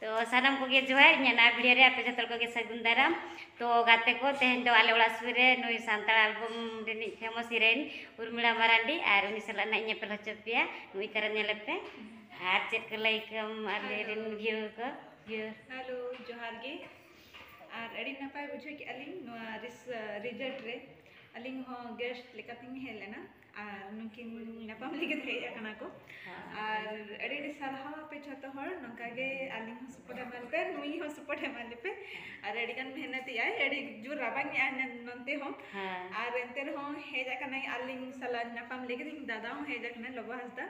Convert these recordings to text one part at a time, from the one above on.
तो सानाम को जोहार ना भिडियो रे आपे जतल को सगुन दाराम तो गाते को तेहन दो आले ओड़ा सुर रे नुई सांताल एल्बम रिनी फेमस हिरोइन उर्मिला मारांडी आर उनी सला ना इnya पेला चपिया नुई तरह नेलेपे आर चेक के लाइक आले रिन व्यू को व्यू हेलो जोहार गे आर अड़ी नपाय बुझे कि अलिंग नोआ रिजल्ट रे अलिंग हो गेस्ट लेकातिंग हेलेना आर नुकिन नपाम लिगे थे एकना को आर अड़ी सारहा पे छतो हर नंकागे अलिंग हो सपोर्ट एमल पे नुई हो सपोर्ट एमल पे आर अड़ी कन मेहनत आय अड़ी जो राबांग आ नंते हो आर एंते हो हे जाकना अलिंग सला नपाम लिगे दिन दादा हो हे जाकना लबा हसदा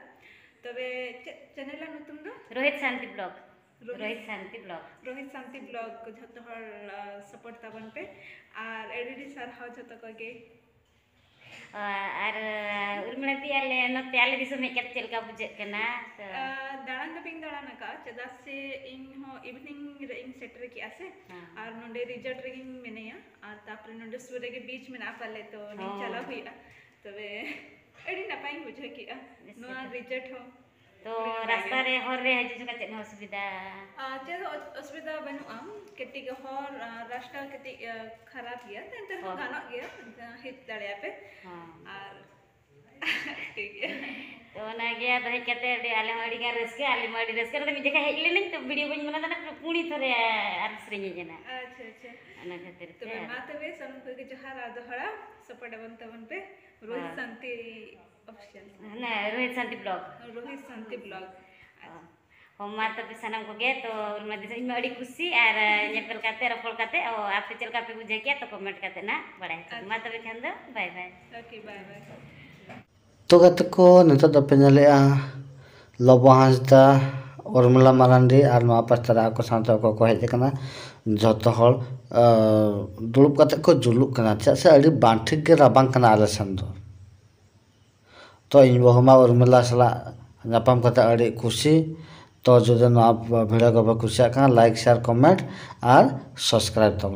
तबे चैनल नतुम दो रोहित शांति ब्लॉग रोहित शांति ब्लॉग को झतो हर सपोर्ट ताबन पे आर एडी सारहा झतो को गे आर उर्मिला ती आले नते आले दिसो में केत चलका बुझे कना दाड़ान दबिंग दाड़ान का चदा से इन हो इवनिंग रे इन सेटर की आसे आर नोंडे रिजल्ट रे मेनेया आर तापरे नोंडे सूर्य के बीच में ना पाले तो नी चला हुईआ तबे एडी नपाई बुझे की नोआ रिजल्ट हो तो रास्ता रे हर रे हजु का चेन असुविधा चेन असुविधा बनु आम केटी के हर रास्ता केटी खराब गया तेंतर गानो गया हित दड़िया पे आर ठीक है तो ना गया दही कते आले मडी का रस्के आले मडी रस्के तो मी देखा हेले नहीं तो वीडियो बन बना ना पुणी थरे आर श्रेणी जना अच्छा अना खातिर तो माते वे सन के जोहार दोहरा सपोर्ट बन पे रोहित शांति ऑफिशियल ना रोहित शांति ब्लॉग हम माता पे सनम को गए तो उनमें दिस इन अड़ी खुशी और नेपल काते रपल काते और आप चल का पे बुझे किया तो कमेंट करते ना बड़ा है माता पे खान दो बाय बाय ओके बाय तो गाते को नेता दपे नले लबो हांसदा उर्मिला मारांडी और नवा पास्तरा को सांता को हेज कना जतो हल दुलुप काते को जुलुक कना से अड़ी बांठिक के राबांग कना आले सन दो तो इन बहुमा उर्मिला सला नापाम कते अड़ी खुशी तो जो आप वीडियो को खुशी लाइक शेयर कमेंट और सब्सक्राइब तब